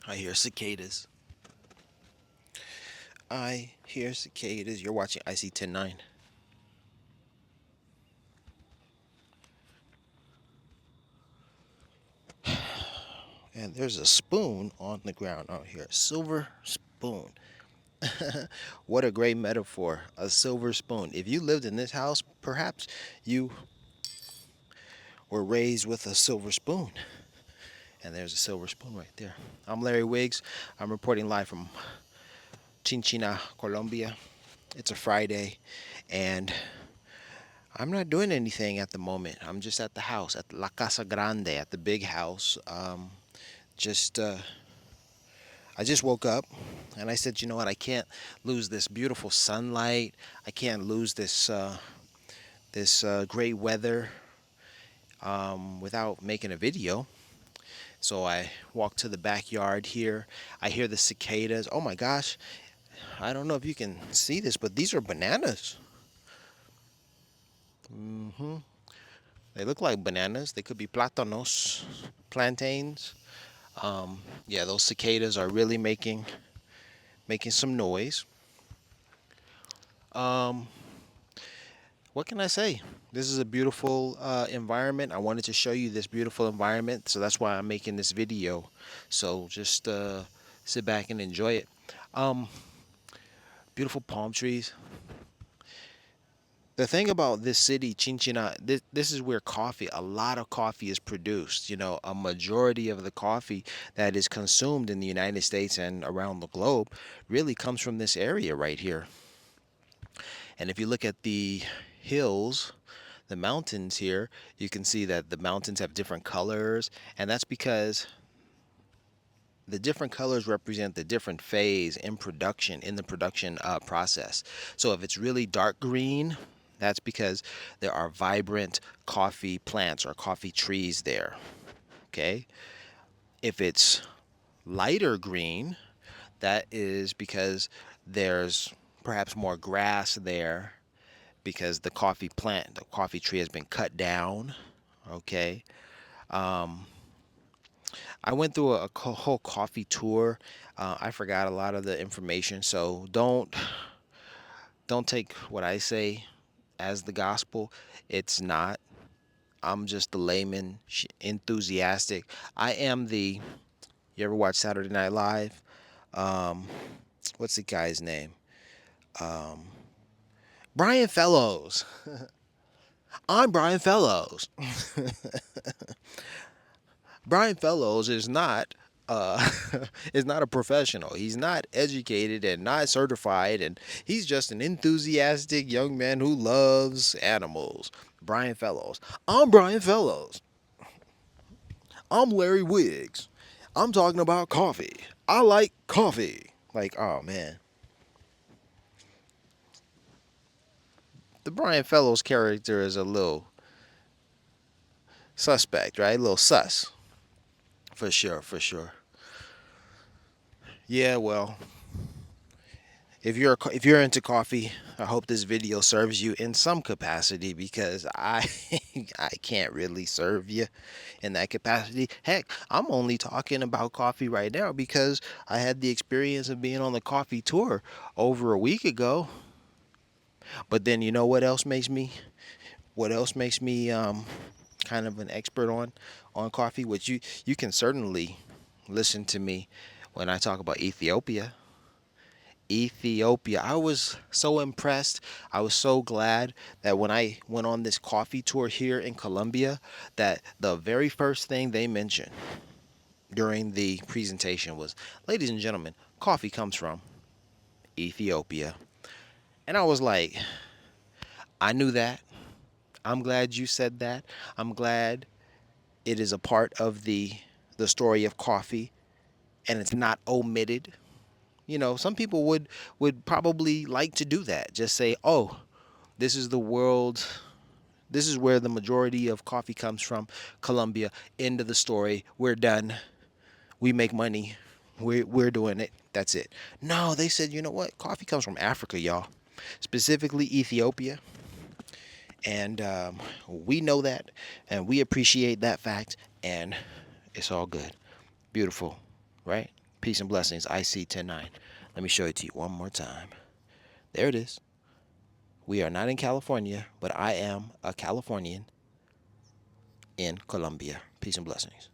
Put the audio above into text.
I hear cicadas. I hear cicadas. You're watching IC 109. And there's a spoon on the ground out here. Silver spoon. What a great metaphor. A silver spoon. If you lived in this house, perhaps you were raised with a silver spoon. And there's a silver spoon right there. I'm Larry Wiggs. I'm reporting live from Chinchina, Colombia. It's a Friday, and I'm not doing anything at the moment. I'm just at the house, at La Casa Grande, at the big house. Just I just woke up, and I said, you know what? I can't lose this beautiful sunlight. I can't lose this great weather without making a video. So I walked to the backyard here. I hear the cicadas. Oh my gosh! I don't know if you can see this, but these are bananas. hmm They look like bananas. They could be plátanos, plantains. Yeah, those cicadas are really making some noise. Um, what can I say? This is a beautiful environment. I wanted to show you this beautiful environment, so that's why I'm making this video. So just sit back and enjoy it. Um, Beautiful palm trees. The thing about this city, Chinchina, this is where coffee, a lot of coffee is produced. You know, a majority of the coffee that is consumed in the United States and around the globe really comes from this area right here. And if you look at the hills, the mountains here, you can see that the mountains have different colors, and that's because the different colors represent the different phase in the production process. So if it's really dark green, that's because there are vibrant coffee plants or coffee trees there. Okay. If it's lighter green, that is because there's perhaps more grass there because the coffee tree has been cut down. Okay. Um, I went through a whole coffee tour. I forgot a lot of the information, so don't take what I say as the gospel. It's not. I'm just a layman, enthusiastic. I am the. You ever watch Saturday Night Live? Um, what's the guy's name? Um, Brian Fellows. I'm Brian Fellows. Brian Fellows is not is not a professional. He's not educated and not certified, and he's just an enthusiastic young man who loves animals. Brian Fellows. I'm Brian Fellows. I'm Larry Wiggs. I'm talking about coffee. I like coffee. Like, oh man. The Brian Fellows character is a little suspect, right? A little sus. For sure, for sure. Yeah, well, if you're into coffee, I hope this video serves you in some capacity because I I can't really serve you in that capacity. Heck, I'm only talking about coffee right now because I had the experience of being on the coffee tour over a week ago. But then you know what else makes me kind of an expert on coffee, which you can certainly listen to me when I talk about Ethiopia. Ethiopia. I was so impressed. I was so glad that when I went on this coffee tour here in Colombia, that the very first thing they mentioned during the presentation was, ladies and gentlemen, coffee comes from Ethiopia. And I was like, I knew that. I'm glad you said that. I'm glad it is a part of the story of coffee and it's not omitted. You know, some people would probably like to do that. Just say, "Oh, this is the world. This is where the majority of coffee comes from, Colombia. End of the story. We're done. We make money. We're doing it. That's it." No, they said, "You know what? Coffee comes from Africa, y'all. Specifically Ethiopia." And we know that, and we appreciate that fact, and it's all good. Beautiful, right? Peace and blessings. IC 109. Let me show it to you one more time. There it is. We are not in California, but I am a Californian in Colombia. Peace and blessings.